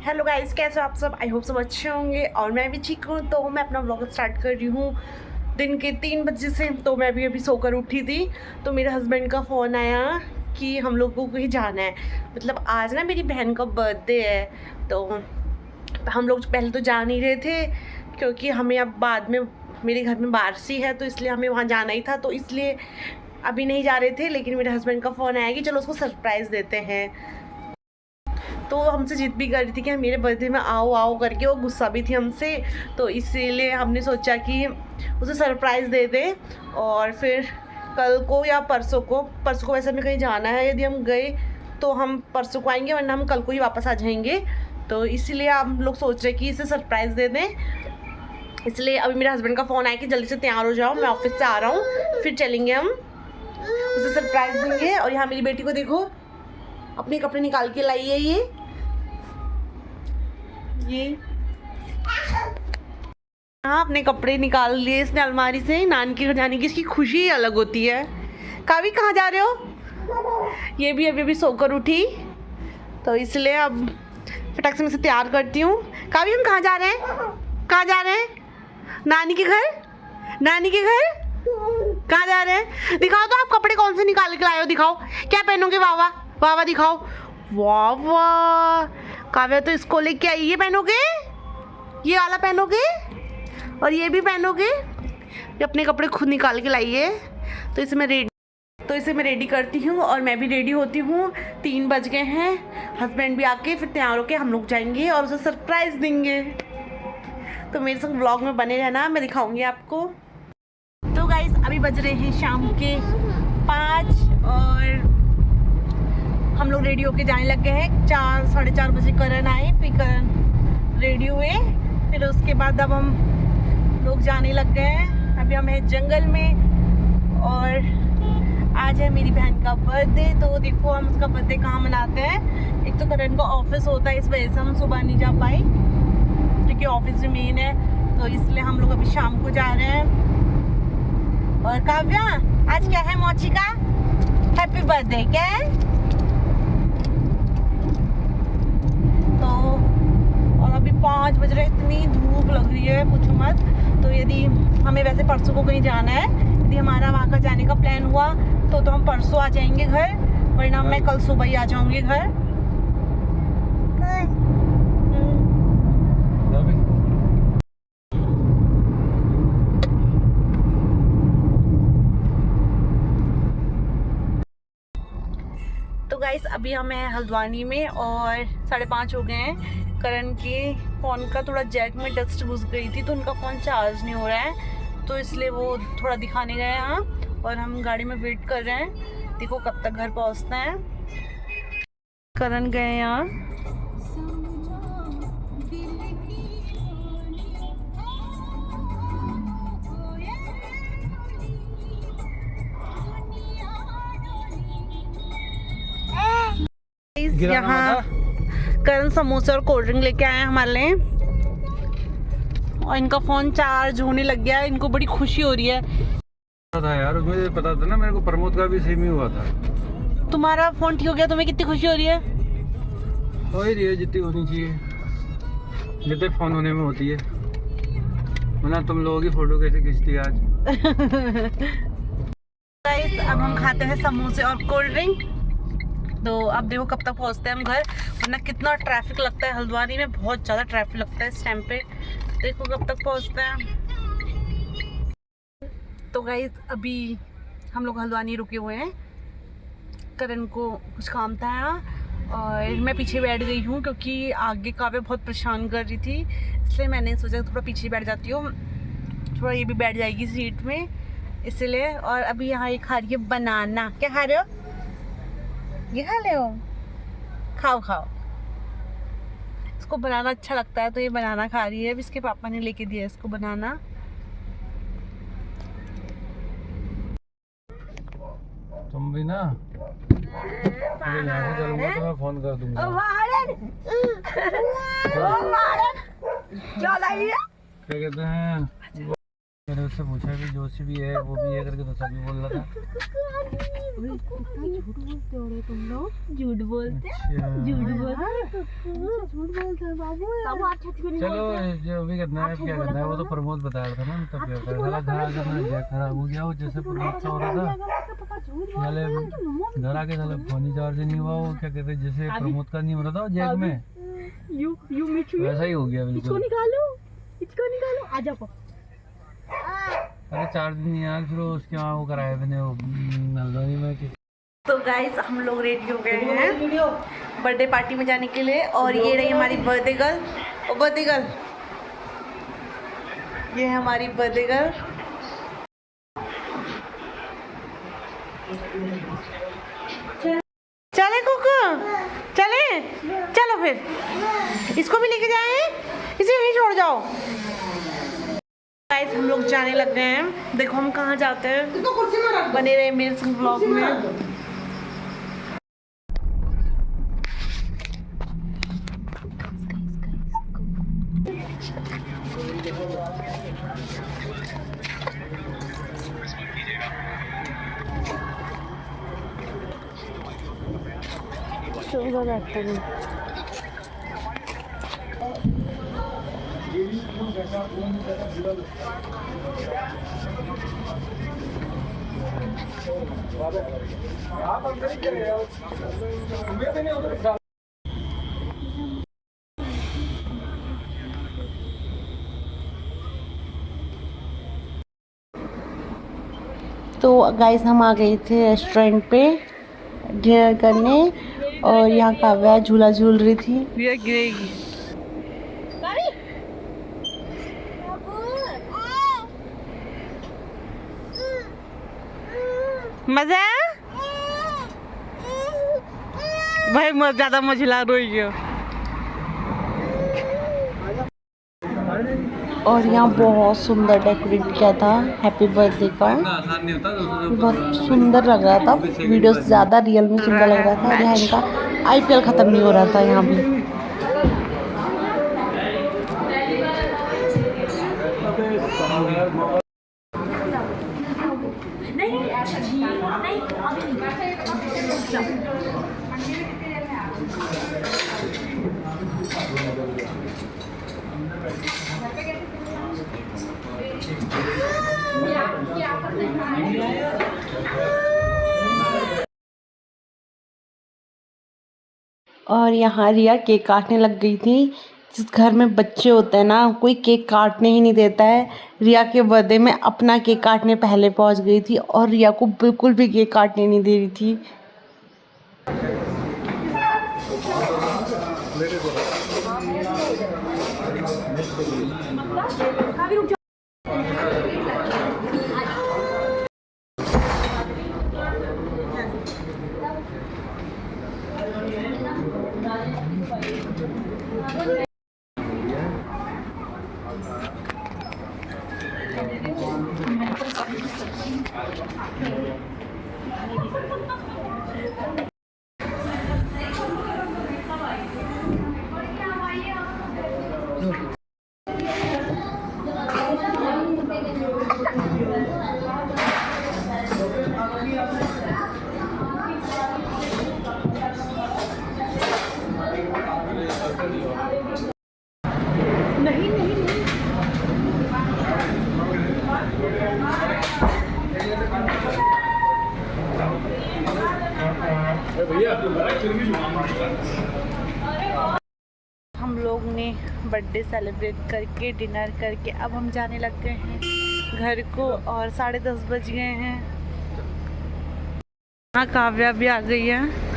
Hello guys, कैसे हो आप सब? आई होप सब अच्छे होंगे और मैं भी ठीक हूँ। तो मैं अपना व्लॉग स्टार्ट कर रही हूँ दिन के 3 बजे से। तो मैं भी अभी सोकर उठी थी तो मेरे हस्बैंड का फ़ोन आया कि हम लोग को कहीं जाना है। मतलब आज ना मेरी बहन का बर्थडे है, तो हम लोग पहले तो जा नहीं रहे थे क्योंकि हमें अब बाद में मेरे घर में बारसी है, तो इसलिए हमें वहाँ जाना ही था, तो इसलिए अभी नहीं जा रहे थे। लेकिन मेरे हस्बैंड का फ़ोन आया कि चलो उसको सरप्राइज़ देते हैं। तो हमसे जिद भी कर रही थी कि मेरे बर्थडे में आओ आओ करके, वो गुस्सा भी थी हमसे, तो इसीलिए हमने सोचा कि उसे सरप्राइज़ दे दें। और फिर कल को या परसों को वैसे हमें कहीं जाना है, यदि हम गए तो हम परसों को आएंगे, वरना हम कल को ही वापस आ जाएंगे। तो इसीलिए हम लोग सोच रहे कि इसे सरप्राइज़ दे दें। इसलिए अभी मेरे हस्बैंड का फ़ोन आया कि जल्दी से तैयार हो जाओ, मैं ऑफिस से आ रहा हूँ, फिर चलेंगे हम, उसे सरप्राइज़ देंगे। और यहाँ मेरी बेटी को देखो, अपने कपड़े निकाल के लाई है ये हाँ, अपने कपड़े निकाल लिए इसने अलमारी से। नानी के घर जाने की इसकी खुशी ही अलग होती है। कावी कहाँ जा रहे हो? ये भी अभी सोकर उठी, तो इसलिए अब फटाक से मैं इसे तैयार करती हूँ। कावी हम कहाँ जा रहे हैं? कहाँ जा रहे हैं? नानी के घर। नानी के घर कहाँ जा रहे हैं? दिखाओ तो आप कपड़े कौन से निकाल के लाए हो, दिखाओ क्या पहनोगे। वाह वाह वाह वाह, दिखाओ। वाह वाह, काव्या तो इसको लेके आई। ये पहनोगे, ये वाला पहनोगे और ये भी पहनोगे। ये अपने कपड़े खुद निकाल के लाई है। तो इसे मैं रेडी करती हूँ और मैं भी रेडी होती हूँ। 3 बज गए हैं, हस्बैंड भी आके फिर तैयार होके हम लोग जाएंगे और उसे सरप्राइज़ देंगे। तो मेरे संग व्लॉग में बने रहना, मैं दिखाऊंगी आपको। तो गाइस अभी बज रहे हैं शाम के 5 और हम लोग रेडी होके जाने लग गए हैं। 4 साढ़े 4 बजे करण आए, फिर करण रेडी हुए, फिर उसके बाद अब हम लोग जाने लग गए हैं। अभी हम हैं जंगल में और आज है मेरी बहन का बर्थडे। तो देखो हम उसका बर्थडे कहाँ मनाते हैं। एक तो करण का ऑफिस होता है, इस वजह से हम सुबह नहीं जा पाए क्योंकि ऑफिस में मेन है, तो इसलिए हम लोग अभी शाम को जा रहे हैं। और काव्या, आज क्या है मौची का हैप्पी बर्थडे क्या है? तो और अभी 5 बज रहे, इतनी धूप लग रही है पूछो मत। तो यदि हमें वैसे परसों को कहीं जाना है, यदि हमारा वहाँ का जाने का प्लान हुआ तो हम परसों आ जाएंगे घर, वरना मैं कल सुबह ही आ जाऊंगी घर। तो गाइस अभी हम हैं हल्द्वानी में और 5:30 हो गए हैं। करण के फ़ोन का थोड़ा जैक में डस्ट घुस गई थी, तो उनका फ़ोन चार्ज नहीं हो रहा है, तो इसलिए वो थोड़ा दिखाने गए हैं यहाँ और हम गाड़ी में वेट कर रहे हैं। देखो कब तक घर पहुँचते हैं। करण गए यहाँ, यहाँ करण समोसे और कोल्ड ड्रिंक लेके आए हैं हमारे लिए और इनका फ़ोन चार्ज होने लग गया है। इनको बड़ी खुशी हो रही है। था यार, मुझे पता था ना, मेरे को प्रमोद का भी सेम ही हुआ था। तुम्हारा फ़ोन ठीक हो गया, तुम्हें कितनी खुशी हो रही है? हो ही रही है जितनी होनी चाहिए, जितने फ़ोन होने में होती है। वरना तुम लोगों की फ़ोटो कैसे खींचती है आज। गाइस अब हम खाते हैं समोसे और कोल्ड ड्रिंक। तो अब देखो कब तक पहुंचते हैं हम घर, वरना कितना ट्रैफिक लगता है हल्द्वानी में, बहुत ज़्यादा ट्रैफिक लगता है इस टाइम पे। देखो कब तक पहुंचते हैं। तो गाइस अभी हम लोग हल्द्वानी रुके हुए हैं, करण को कुछ काम था यहाँ और मैं पीछे बैठ गई हूँ क्योंकि आगे काव्या बहुत परेशान कर रही थी, इसलिए मैंने सोचा थोड़ा पीछे बैठ जाती हूँ, थोड़ा ये भी बैठ जाएगी सीट में, इसलिए। और अभी यहाँ ये खा रही है बनाना। क्या खा रहे हो? ये खा ले हो, खाओ खाओ। इसको बनाना अच्छा लगता है तो ये बनाना खा रही है। अभी इसके पापा ने लेके दिया इसको बनाना। तुम भी ना, अगर यहाँ से चलूंगा तो मैं फ़ोन कर दूंगा। क्या कहते हैं, उससे पूछा भी, जोशी भी है, वो भी है करके तो सभी बोल रहा था। झूठ बोलते हो रे तुम लोग, झूठ बोलते अच्छा। चलो जो भी करना है क्या करना है वो तो प्रमोद बता रहा था ना, तब क्या करना है। साला घर आकर ना खराब हो गया, वो जैसे प्रमोद सा हो रहा था। साले घर आके साले फोन ही चार्ज नहीं हुआ, वो क्या कहते जैसे प्रमोद का नहीं हो रहा था जेब में, वैसा ही हो गया बिल्कुल। निकालो आ जाओ। अरे चार्ज नहीं यार, फिर उसके वहाँ वो कराया मैंने वो नलदोनी में। तो गाइस हम लोग रेडी हो गए हैं बर्थडे पार्टी में जाने के लिए, और ये रही हमारी बर्थडे गर्ल। ओ बर्थडे गर्ल, ये है हमारी बर्थडे गर्ल। चले कुकू, चले, चलो फिर इसको भी लेके जाएं, इसे यहीं छोड़ जाओ। गाइस हम लोग जाने लग गए हैं, देखो हम कहाँ जाते हैं, बने रहे मेरे संग ब्लॉग में। तो गाइस हम आ गए थे रेस्टोरेंट पे डिनर करने, और यहाँ काव्या झूला झूल रही थी। ये गिरेगी। मजा भाई, मत ज्यादा मझला रोई हो। और यहाँ बहुत सुंदर डेकोरेट किया था हैप्पी बर्थडे का, बहुत सुंदर लग रहा था। वीडियो से ज़्यादा रियल में सुंदर लग रहा था। और यहाँ इनका IPL ख़त्म नहीं हो रहा था यहाँ भी। और यहाँ रिया केक काटने लग गई थी। जिस घर में बच्चे होते हैं ना, कोई केक काटने ही नहीं देता है। रिया के बर्थडे में अपना केक काटने पहले पहुंच गई थी, और रिया को बिल्कुल भी केक काटने नहीं दे रही थी। हम लोग ने बर्थडे सेलिब्रेट करके डिनर करके अब हम जाने लग गए हैं घर को, और 10:30 बज गए हैं। हाँ काव्या भी आ गई है।